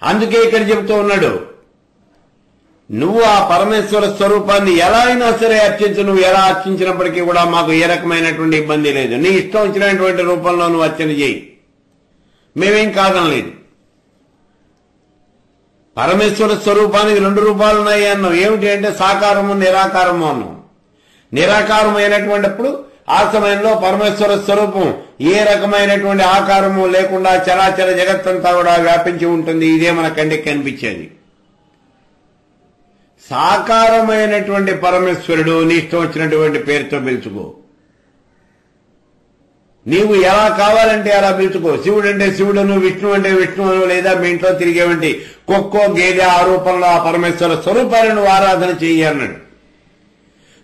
అందుకే ఇక్కడ చెబుతూ ఉన్నాడు, నువ్వు ఆ పరమేశ్వర స్వరూపాన్ని ఎలా అయినా సరే అర్చించు. నువ్వు ఎలా అర్చించినప్పటికీ కూడా మాకు ఏ రకమైనటువంటి ఇబ్బంది లేదు. నీ ఇష్టం వచ్చినటువంటి రూపంలో నువ్వు అర్చన చేయి, మేమేం కాదనలేదు. పరమేశ్వర స్వరూపానికి 2 రూపాలు ఉన్నాయి అన్నాం. ఏమిటి అంటే సాకారము, నిరాకారము అన్నాం. నిరాకారం అయినటువంటిప్పుడు ఆ సమయంలో పరమేశ్వర స్వరూపం ఏ రకమైనటువంటి ఆకారము లేకుండా చరాచర జగత్తంతా కూడా వ్యాపించి ఉంటుంది. ఇదే మన కంటికి కనిపించేది. సాకారమైనటువంటి పరమేశ్వరుడు నీ ఇష్టం వచ్చినటువంటి పేరుతో పిలుచుకో. నీవు ఎలా కావాలంటే అలా పిలుచుకో. శివుడు అంటే శివుడును, విష్ణు అంటే విష్ణువును, లేదా మీ ఇంట్లో తిరిగేవంటి కుక్కో గేదె ఆ రూపంలో ఆ పరమేశ్వర స్వరూపాన్ని నువ్వు ఆరాధన చెయ్యి అన్నాడు.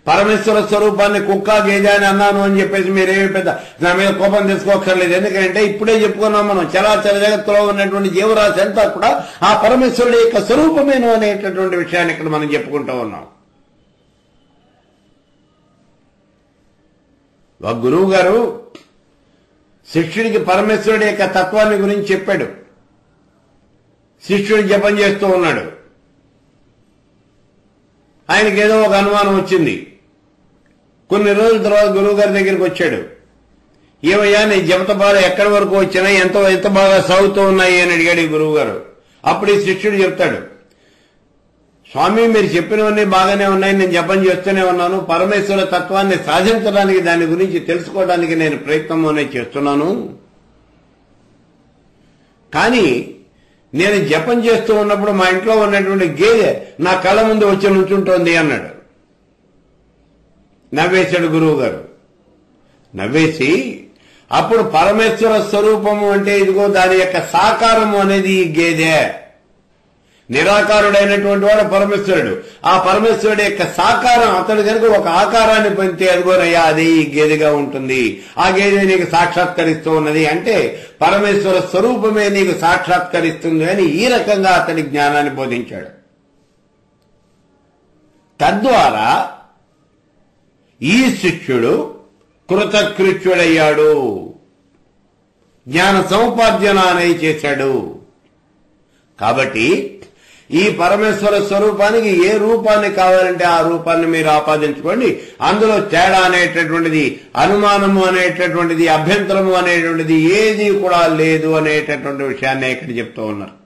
పరమేశ్వర స్వరూపాన్ని కుక్క గేదె అని అన్నాను అని చెప్పేసి మీరేమి పెద్ద నా మీద కోపం తెచ్చుకోక్కర్లేదు. ఎందుకంటే ఇప్పుడే చెప్పుకున్నాం మనం, చరాచర జగత్తులో ఉన్నటువంటి జీవరాశి అంతా కూడా ఆ పరమేశ్వరుడి యొక్క స్వరూపమేను అనేటటువంటి విషయాన్ని ఇక్కడ మనం చెప్పుకుంటూ ఉన్నాం. ఒక గురువు గారు శిష్యుడికి పరమేశ్వరుడి యొక్క తత్వాన్ని గురించి చెప్పాడు. శిష్యుడు జపం చేస్తూ ఉన్నాడు. ఆయనకి ఏదో ఒక అనుమానం వచ్చింది. కొన్ని రోజుల తర్వాత గురువు గారి దగ్గరికి వచ్చాడు. ఏమయ్యా నీ జపతపాలు ఎక్కడి వరకు వచ్చినాయి, ఎంత బాగా సాగుతూ ఉన్నాయి అని అడిగాడు ఈ గురువు గారు. అప్పుడు ఈ శిష్యుడు చెప్తాడు, స్వామి మీరు చెప్పినవన్నీ బాగానే ఉన్నాయి, నేను జపం చేస్తూనే ఉన్నాను. పరమేశ్వర తత్వాన్ని సాధించడానికి, దాని గురించి తెలుసుకోవడానికి నేను ప్రయత్నం అనేది చేస్తున్నాను. కానీ నేను జపం చేస్తూ ఉన్నప్పుడు మా ఇంట్లో ఉన్నటువంటి గేదె నా కళ్ళ ముందు వచ్చి నుంచుంటోంది అన్నాడు. నవ్వేశాడు గురువు గారు. నవ్వేసి అప్పుడు పరమేశ్వర స్వరూపము అంటే ఇదిగో దాని యొక్క సాకారము అనేది ఈ గేదె. నిరాకారుడైనటువంటి వాడు పరమేశ్వరుడు. ఆ పరమేశ్వరుడు యొక్క సాకారం అతడు కనుక ఒక ఆకారాన్ని పొందితే అదిగోనయ్యా అది ఈ గేదెగా ఉంటుంది. ఆ గేదె నీకు సాక్షాత్కరిస్తూ ఉన్నది అంటే పరమేశ్వర స్వరూపమే నీకు సాక్షాత్కరిస్తుంది అని ఈ రకంగా అతడి జ్ఞానాన్ని బోధించాడు. తద్వారా ఈ శిష్యుడు కృతకృత్యుడయ్యాడు, జ్ఞాన సముపార్జన అనేది చేశాడు. కాబట్టి ఈ పరమేశ్వర స్వరూపానికి ఏ రూపాన్ని కావాలంటే ఆ రూపాన్ని మీరు ఆపాదించుకోండి. అందులో తేడా అనేటటువంటిది, అనుమానము అనేటటువంటిది, అభ్యంతరము అనేటువంటిది ఏది కూడా లేదు అనేటటువంటి విషయాన్ని ఇక్కడ చెప్తూ ఉన్నారు.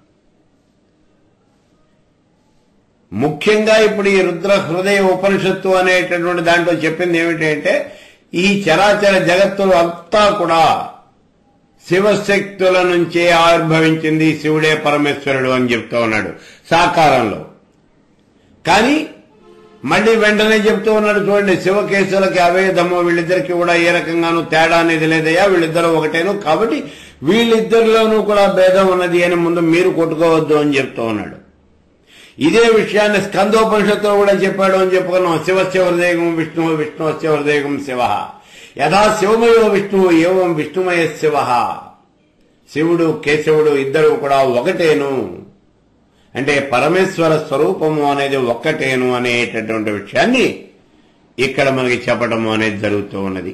ముఖ్యంగా ఇప్పుడు ఈ రుద్ర హృదయ ఉపనిషత్తు అనేటటువంటి దాంట్లో చెప్పింది ఏమిటంటే ఈ చరాచర జగత్తులు అంతా కూడా శివశక్తుల నుంచే ఆవిర్భవించింది, శివుడే పరమేశ్వరుడు అని చెప్తూ ఉన్నాడు సాకారంలో. కానీ మళ్ళీ వెంటనే చెప్తూ ఉన్నాడు చూడండి, శివకేశవులకి అవేదము, వీళ్ళిద్దరికి కూడా ఏ రకంగానూ తేడా అనేది లేదయ్యా, వీళ్ళిద్దరూ ఒకటేను, కాబట్టి వీళ్ళిద్దరిలోనూ కూడా భేదం ఉన్నది అని ముందు మీరు కొట్టుకోవద్దు అని చెప్తూ ఉన్నాడు. ఇదే విషయాన్ని స్కందోపనిషత్తులో కూడా చెప్పాడు అని చెప్పుకున్నాం. శివస్య హృదయం విష్ణు, విష్ణుస్య హృదయం శివ, యథా శివమయో విష్ణువు ఏవం విష్ణుమయ శివ. శివుడు కేశవుడు ఇద్దరు కూడా ఒకటేను అంటే పరమేశ్వర స్వరూపము అనేది ఒక్కటేను అనేటటువంటి విషయాన్ని ఇక్కడ మనకి చెప్పడము అనేది జరుగుతూ ఉన్నది.